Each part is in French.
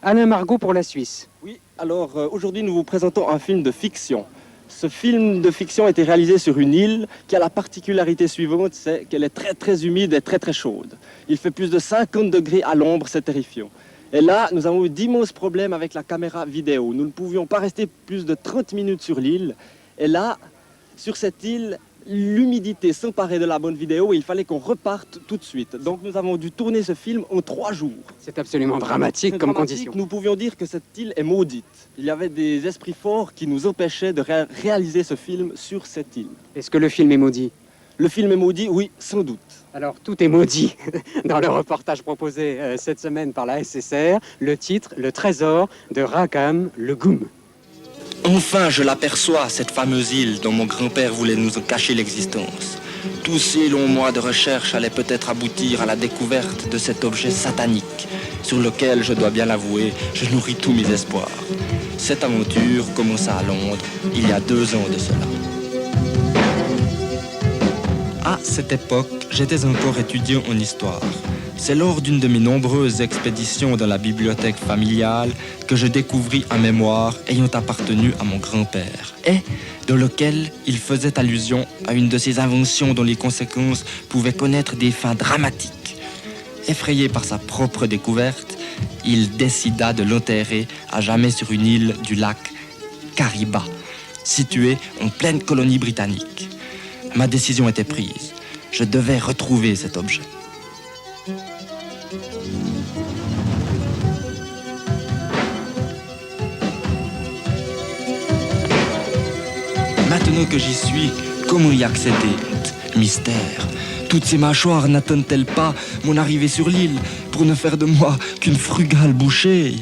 Alain Margot pour la Suisse. Oui, alors aujourd'hui nous vous présentons un film de fiction. Ce film de fiction a été réalisé sur une île qui a la particularité suivante, c'est qu'elle est très très humide et très très chaude. Il fait plus de 50 degrés à l'ombre, c'est terrifiant. Et là, nous avons eu d'immenses problèmes avec la caméra vidéo. Nous ne pouvions pas rester plus de 30 minutes sur l'île. Et là, sur cette île, l'humidité s'emparait de la bonne vidéo et il fallait qu'on reparte tout de suite. Donc nous avons dû tourner ce film en 3 jours. C'est absolument dramatique comme condition. Nous pouvions dire que cette île est maudite. Il y avait des esprits forts qui nous empêchaient de réaliser ce film sur cette île. Est-ce que le film est maudit? Le film est maudit, oui, sans doute. Alors, tout est maudit dans le reportage proposé cette semaine par la SSR. Le titre, Le trésor de Rackham le Goum. Enfin, je l'aperçois, cette fameuse île dont mon grand-père voulait nous cacher l'existence. Tous ces longs mois de recherche allaient peut-être aboutir à la découverte de cet objet satanique, sur lequel, je dois bien l'avouer, je nourris tous mes espoirs. Cette aventure commença à Londres, il y a 2 ans de cela. À cette époque, j'étais encore étudiant en histoire. C'est lors d'une de mes nombreuses expéditions dans la bibliothèque familiale que je découvris un mémoire ayant appartenu à mon grand-père et dans lequel il faisait allusion à une de ses inventions dont les conséquences pouvaient connaître des fins dramatiques. Effrayé par sa propre découverte, il décida de l'enterrer à jamais sur une île du lac Kariba, située en pleine colonie britannique. Ma décision était prise. Je devais retrouver cet objet. Maintenant que j'y suis, comment y accéder? Mystère. Toutes ces mâchoires n'attendent-elles pas mon arrivée sur l'île pour ne faire de moi qu'une frugale bouchée?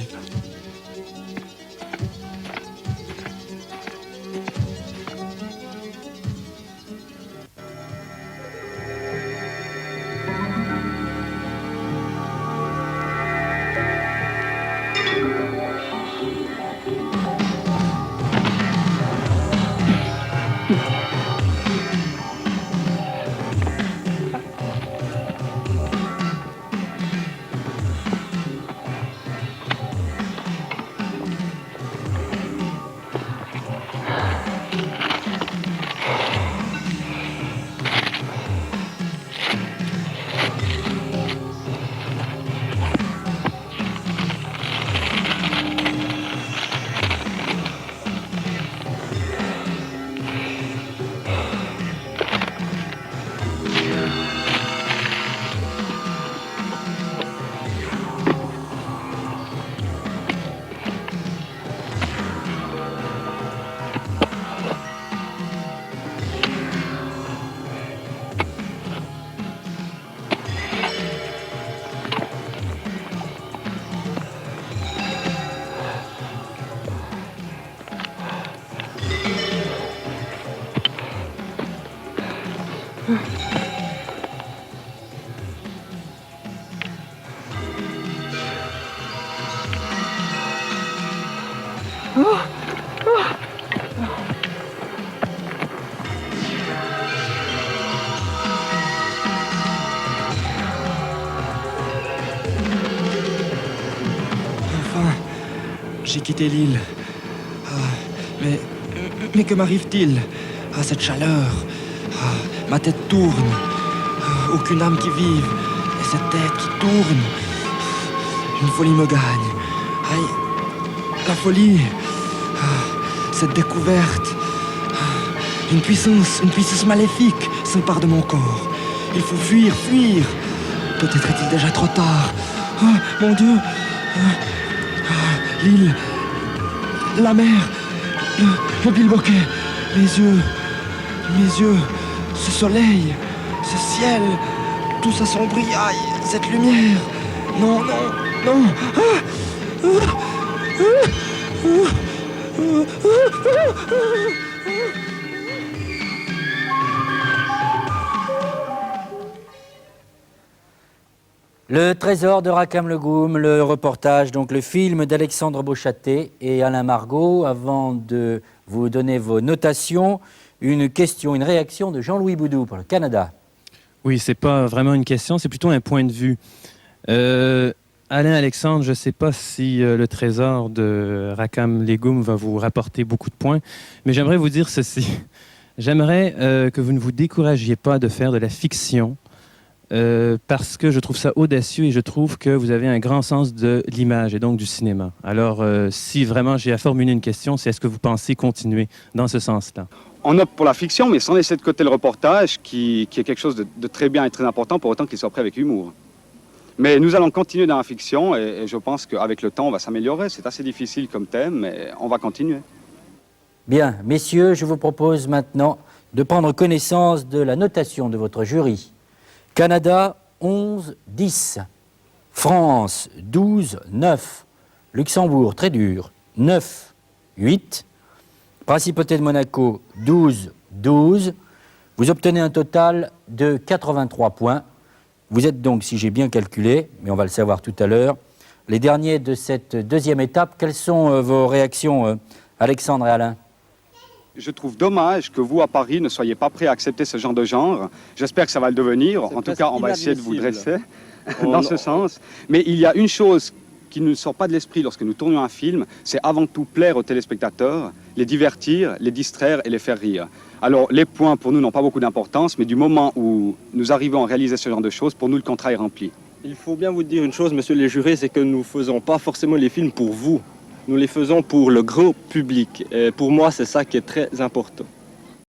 Enfin, j'ai quitté l'île. Mais que m'arrive-t-il? Cette chaleur. Ma tête tourne. Aucune âme qui vive. Et cette tête qui tourne. Une folie me gagne. Aïe, la folie. Cette découverte. Une puissance maléfique s'empare de mon corps. Il faut fuir. Peut-être est-il déjà trop tard. Mon Dieu. L'île. La mer. Le bilboquet. Mes yeux. Ce soleil. Ce ciel. Tout s'assombrit. Aïe, cette lumière. Non. Le trésor de Rackham le Goum, le reportage, donc le film d'Alexandre Beauchâté et Alain Margot. Avant de vous donner vos notations, une réaction de Jean-Louis Boudou pour le Canada. Oui, c'est pas vraiment une question, c'est plutôt un point de vue. Alain, Alexandre, je ne sais pas si le trésor de Rakam Legoum va vous rapporter beaucoup de points, mais j'aimerais vous dire ceci. J'aimerais que vous ne vous découragiez pas de faire de la fiction, parce que je trouve ça audacieux et je trouve que vous avez un grand sens de l'image et donc du cinéma. Alors, si vraiment j'ai à formuler une question, c'est est-ce que vous pensez continuer dans ce sens-là? On opte pour la fiction, mais sans laisser de côté le reportage, qui est quelque chose de très bien et très important, pour autant qu'il soit pris avec humour. Mais nous allons continuer dans la fiction, et je pense qu'avec le temps, on va s'améliorer. C'est assez difficile comme thème, mais on va continuer. Bien, messieurs, je vous propose maintenant de prendre connaissance de la notation de votre jury. Canada, 11, 10. France, 12, 9. Luxembourg, très dur, 9, 8. Principauté de Monaco, 12, 12. Vous obtenez un total de 83 points. Vous êtes donc, si j'ai bien calculé, mais on va le savoir tout à l'heure, les derniers de cette deuxième étape. Quelles sont vos réactions, Alexandre et Alain? Je trouve dommage que vous, à Paris, ne soyez pas prêts à accepter ce genre de genre. J'espère que ça va le devenir. En tout cas, on va essayer de vous dresser dans ce sens. Mais il y a une chose qui ne sort pas de l'esprit lorsque nous tournons un film, c'est avant tout plaire aux téléspectateurs, les divertir, les distraire et les faire rire. Alors, les points, pour nous, n'ont pas beaucoup d'importance, mais du moment où nous arrivons à réaliser ce genre de choses, pour nous, le contrat est rempli. Il faut bien vous dire une chose, monsieur les jurés, c'est que nous ne faisons pas forcément les films pour vous. Nous les faisons pour le gros public. Et pour moi, c'est ça qui est très important.